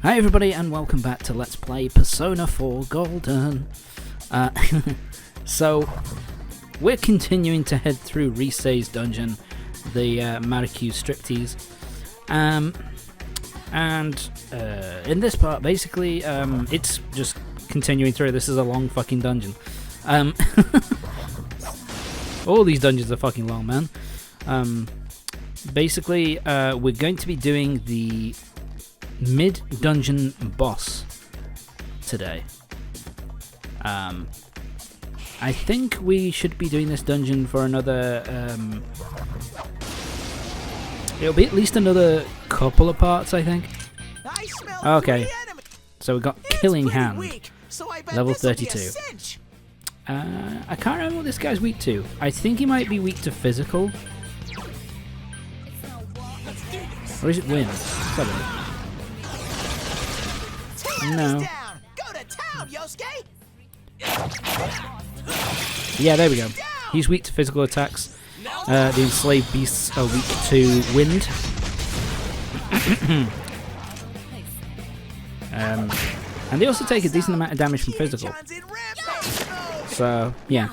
Hi everybody and welcome back to Let's Play Persona 4 Golden. So, we're continuing to head through Risei's dungeon, the Marukyu Striptease. In this part, basically, it's just continuing through. This is a long fucking dungeon. All these dungeons are fucking long, man. Basically, we're going to be doing the mid-dungeon boss today. I think we should be doing this dungeon for another, it'll be at least another couple of parts, I think. Okay, so we got Killing Hand, level 32. I can't remember what this guy's weak to. I think he might be weak to physical. Or is it wind? No. Yeah, there we go. He's weak to physical attacks. The enslaved beasts are weak to wind. And they also take a decent amount of damage from physical. So, yeah.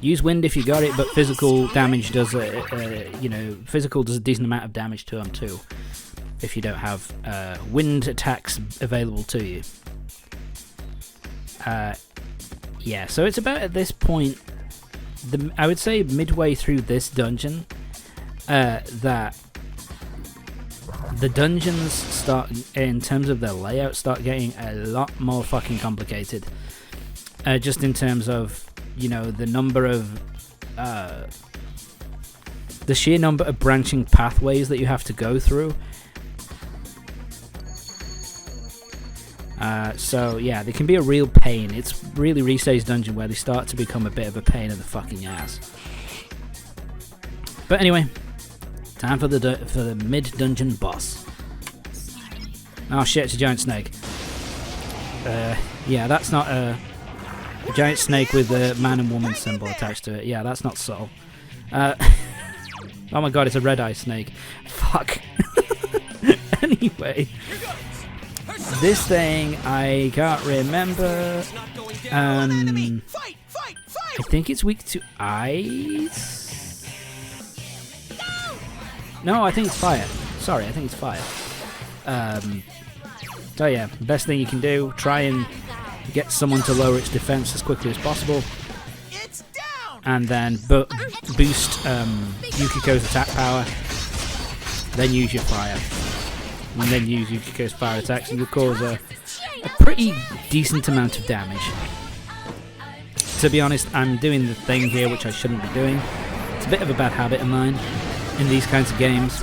Use wind if you got it, but physical damage does, physical does a decent amount of damage to them too, if you don't have wind attacks available to you. Yeah, so it's about at this point, I would say midway through this dungeon, that the dungeons start, in terms of their layout, start getting a lot more fucking complicated. Just in terms of, the number of, the sheer number of branching pathways that you have to go through. So yeah, they can be a real pain. It's really Risei's dungeon where they start to become a bit of a pain in the fucking ass. But anyway, time for the mid-dungeon boss. Oh shit, it's a giant snake. Yeah, that's not a giant snake with a man and woman symbol attached to it. Yeah, that's not subtle. Oh my god, it's a red-eye snake. Fuck. Anyway. This thing, I can't remember. I think it's weak to ice. No, I think it's fire. Sorry, I think it's fire. So yeah, best thing you can do, try and get someone to lower its defense as quickly as possible. And then boost Yukiko's attack power. Then use your fire. And then use Yukiko's fire attacks, and you'll cause a pretty decent amount of damage. To be honest, I'm doing the thing here which I shouldn't be doing. It's a bit of a bad habit of mine in these kinds of games,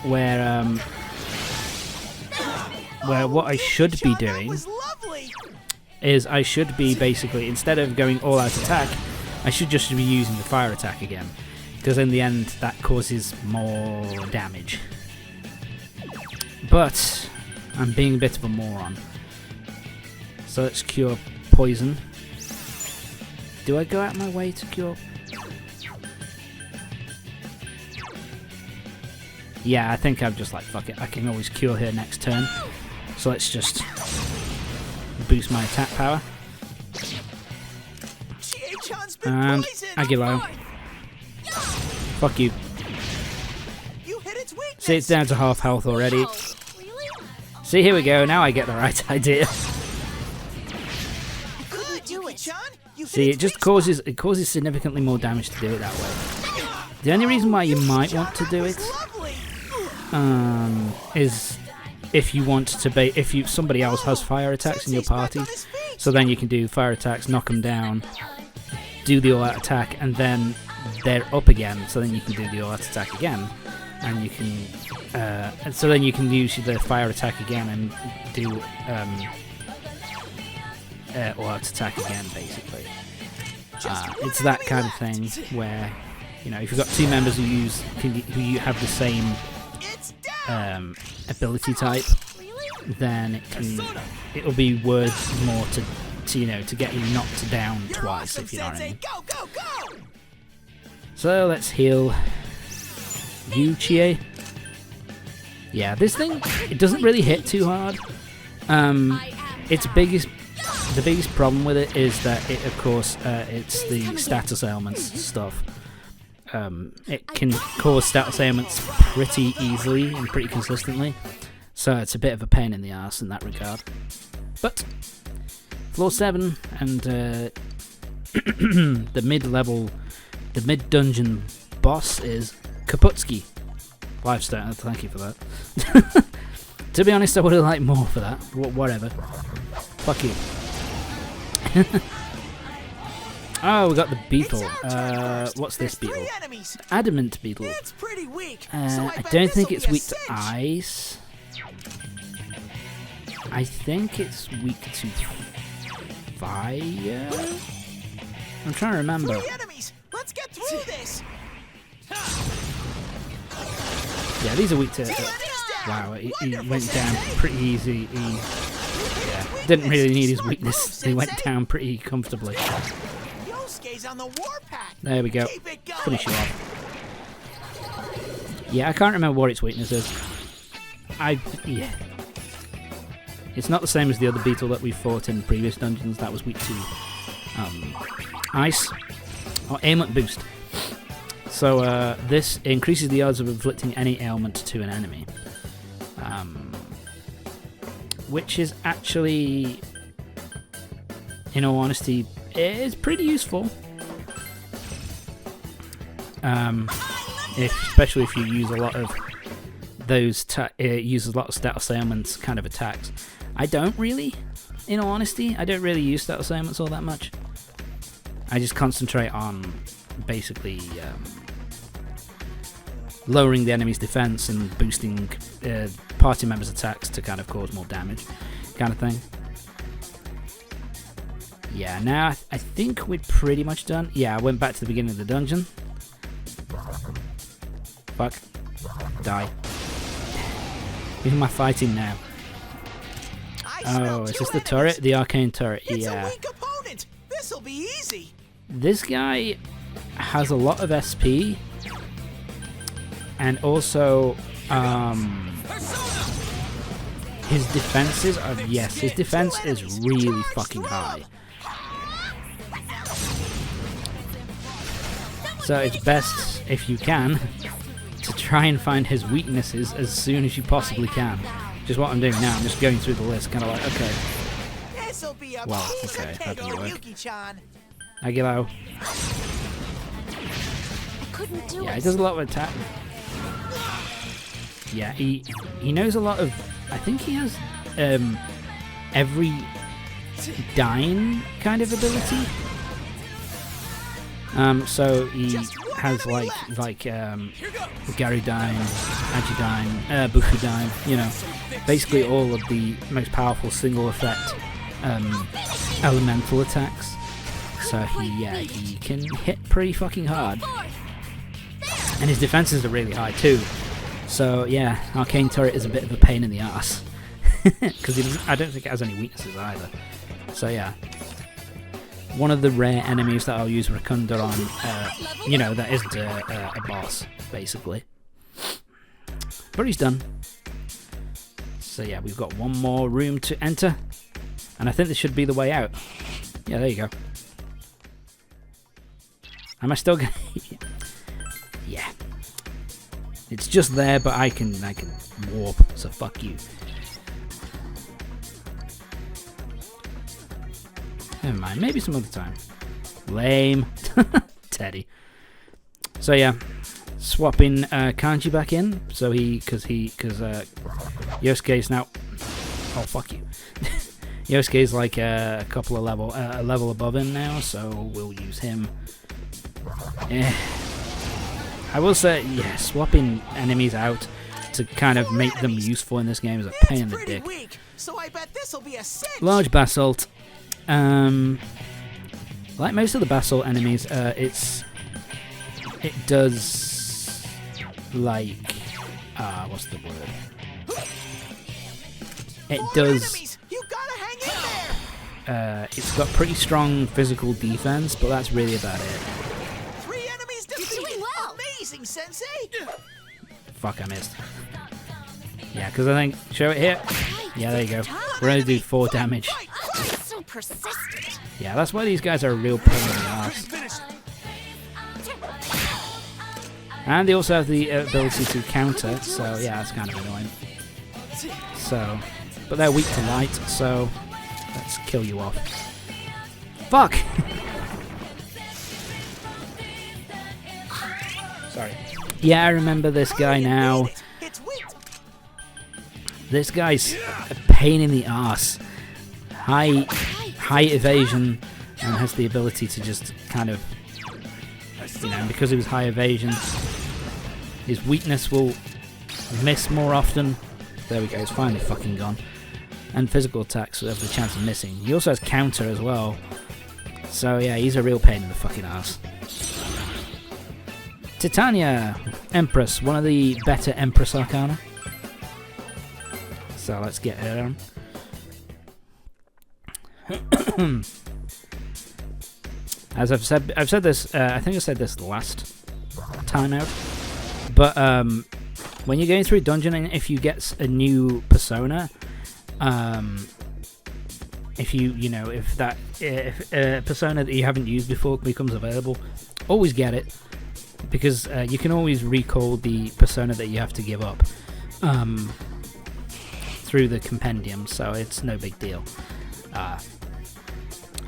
where what I should be doing is I should be basically, instead of going all-out attack, I should just be using the fire attack again, because in the end that causes more damage. But I'm being a bit of a moron. So let's cure poison. Do I go out of my way to cure? Yeah, I think I'm just like, fuck it, I can always cure her next turn. So let's just boost my attack power. And Agilo. Fuck you. See, it's down to half health already. See, here we go. Now I get the right idea. See, it just causes significantly more damage to do it that way. The only reason why you might want to do it is if you want to if somebody else has fire attacks in your party, so then you can do fire attacks, knock them down, do the all-out attack, and then they're up again. So then you can do the all-out attack again. And you can, so then you can use the fire attack again and do all-out attack again, basically. It's that kind of thing where, if you've got two members who have the same ability type, then it'll be worth more to get you knocked down twice, if you know what I mean. So let's heal Yuchie. Yeah, this thing, it doesn't really hit too hard. The biggest problem with it is that it, of course, it's the status ailments stuff. It can cause status ailments pretty easily and pretty consistently, so it's a bit of a pain in the ass in that regard. But floor 7 and the mid-dungeon boss is Kaputski. 5-star, thank you for that. To be honest, I would have liked more for that. Whatever. Fuck you. Oh, we got the beetle. What's this beetle? Adamant beetle. I don't think it's weak to ice. I think it's weak to fire. I'm trying to remember. Let's get through this. Yeah, these are weak to. Wow, he went down pretty easy. Didn't really need his weakness. He went down pretty comfortably. There we go. Finish you off. Yeah, I can't remember what its weakness is. Yeah. It's not the same as the other beetle that we fought in previous dungeons. That was weak to ice or ailment boost. So this increases the odds of inflicting any ailment to an enemy. Which is actually, in all honesty, is pretty useful. Especially if you use a lot of those, use a lot of status ailments kind of attacks. I don't really, in all honesty, I don't really use status ailments all that much. I just concentrate on basically lowering the enemy's defense and boosting party members' attacks to kind of cause more damage, kind of thing. Yeah, now I think we're pretty much done. Yeah, I went back to the beginning of the dungeon. Fuck. Die. Who am I fighting now? Oh, is this the turret? The arcane turret, yeah. This'll be easy. This guy has a lot of SP. And also, his defenses are, yes, his defense is really fucking high. So it's best, if you can, to try and find his weaknesses as soon as you possibly can. Which is what I'm doing now. I'm just going through the list, kind of like, okay. Well, okay, that didn't work. Aguilar. Yeah, he does a lot of attack. Yeah, he knows a lot of. I think he has every Dyne kind of ability. So he has like Gary Dyne, Agi Dyne, Buku Dyne. You know, basically all of the most powerful single effect elemental attacks. So he can hit pretty fucking hard, and his defenses are really high too. So yeah, Arcane Turret is a bit of a pain in the ass because I don't think it has any weaknesses either. So yeah, one of the rare enemies that I'll use Rakunda on, you know, that isn't a boss basically. But he's done. So yeah, we've got one more room to enter, and I think this should be the way out. Yeah, there you go. Am I still going? Yeah. It's just there, but I can warp, so fuck you. Never mind, maybe some other time. Lame. Teddy. So yeah, swapping Kanji back in, so because Yosuke's now. Oh fuck you. Yosuke's like a couple of a level above him now, so we'll use him. Yeah. I will say, yeah, swapping enemies out to kind of make them useful in this game is a pain in the dick. So I bet this'll be a cinch. Large basalt. Like most of the basalt enemies, it does like what's the word? It does. It's got pretty strong physical defense, but that's really about it. Sensei. Fuck, I missed. Yeah, because I think... Show it here. Yeah, there you go. We're going to do 4 damage. So persistent. Yeah, that's why these guys are a real pain in the ass. And they also have the ability to counter, so yeah, that's kind of annoying. So, but they're weak to light, so let's kill you off. Fuck! Sorry. Yeah, I remember this guy now. This guy's a pain in the ass. High evasion, and has the ability to just kind of, you know, because he was high evasion, his weakness will miss more often. There we go, it's finally fucking gone. And physical attacks have the chance of missing. He also has counter as well. So yeah, he's a real pain in the fucking ass. Titania, Empress, one of the better Empress Arcana. So let's get her on. As I've said this. I think I said this last time out. But when you're going through a dungeon, and if you get a new persona, if a persona that you haven't used before becomes available, always get it, because you can always recall the persona that you have to give up through the compendium, so it's no big deal.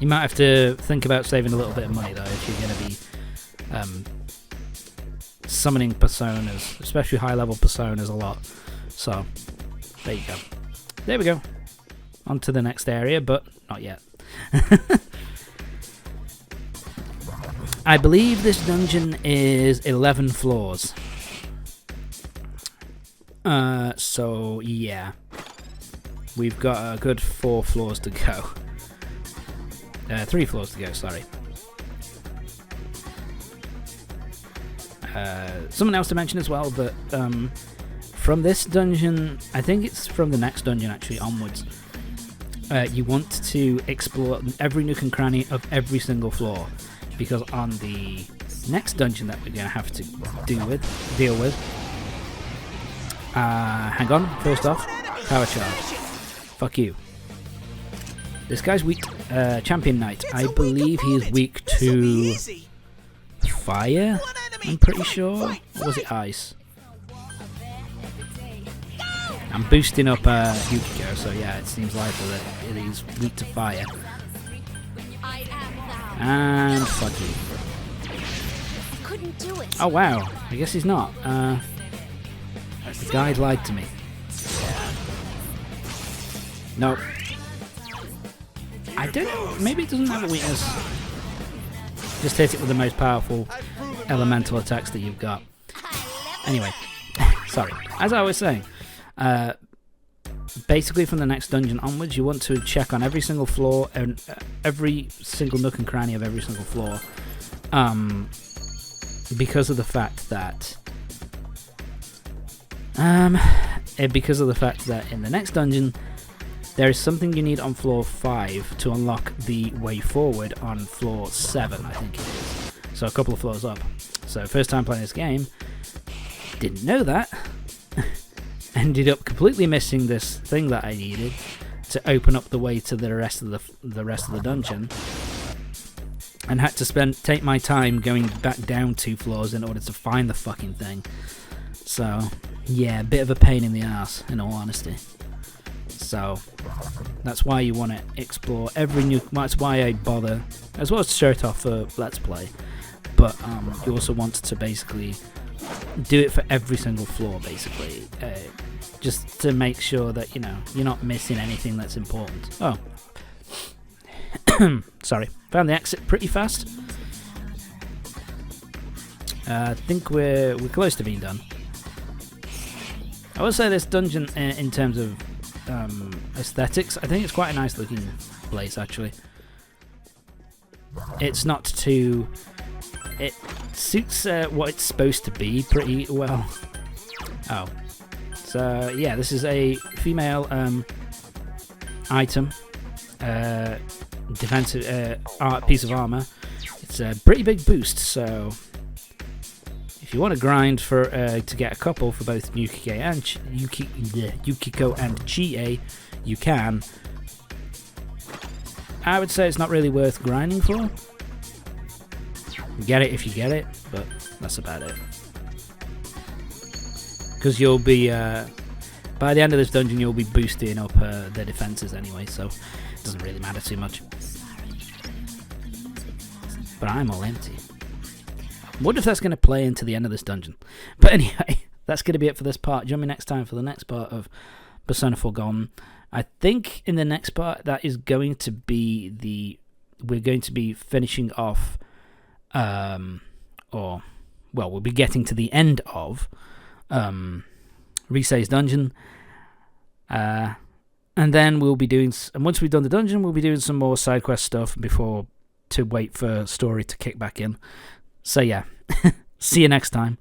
You might have to think about saving a little bit of money though if you're going to be summoning personas, especially high level personas, a lot. So there you go. There we go. On to the next area, but not yet. I believe this dungeon is 11 floors. So yeah, we've got a good 4 floors to go. 3 floors to go, sorry. Something else to mention as well, that from this dungeon, I think it's from the next dungeon actually onwards, you want to explore every nook and cranny of every single floor, because on the next dungeon that we're going to have to deal with, hang on, first off, power charge. Fuck you. This guy's weak, Champion Knight. I believe he is weak to fire, I'm pretty sure. Or was it ice? I'm boosting up Yukiko, so yeah, it seems likely that he's weak to fire. And fuck you. Couldn't do it. Oh wow, I guess he's not. The guy lied to me. Nope. I don't know, maybe it doesn't have a weakness. Just hit it with the most powerful elemental attacks that you've got. Anyway, sorry. As I was saying, basically from the next dungeon onwards, you want to check on every single floor and every single nook and cranny of every single floor, because of the fact that in the next dungeon there is something you need on floor 5 to unlock the way forward on floor 7, I think it is. So a couple of floors up. So first time playing this game, didn't know that. Ended up completely missing this thing that I needed to open up the way to the rest of the dungeon, and had to take my time going back down 2 floors in order to find the fucking thing. So yeah, a bit of a pain in the ass, in all honesty. So that's why you want to explore every new. That's why I bother, as well as to show it off for Let's Play. But you also want to basically do it for every single floor, basically, just to make sure that you're not missing anything that's important. Oh, sorry, found the exit pretty fast. I think we're close to being done. I will say this dungeon, in terms of aesthetics, I think it's quite a nice looking place actually. It's not too. It suits what it's supposed to be pretty well. Oh, so yeah, this is a female item, defensive piece of armor. It's a pretty big boost, so if you want to grind for to get a couple for both Yukiko and Chie, you can. I would say it's not really worth grinding for. Get it if you get it, but that's about it. Because you'll be, by the end of this dungeon, you'll be boosting up their defenses anyway, so it doesn't really matter too much. But I'm all empty. Wonder if that's going to play into the end of this dungeon. But anyway, that's going to be it for this part. Join me next time for the next part of Persona 4 Golden. I think in the next part that is going to be we're going to be finishing off, we'll be getting to the end of Risei's dungeon, and then we'll be doing. And once we've done the dungeon, we'll be doing some more side quest stuff to wait for story to kick back in. So yeah, see you next time.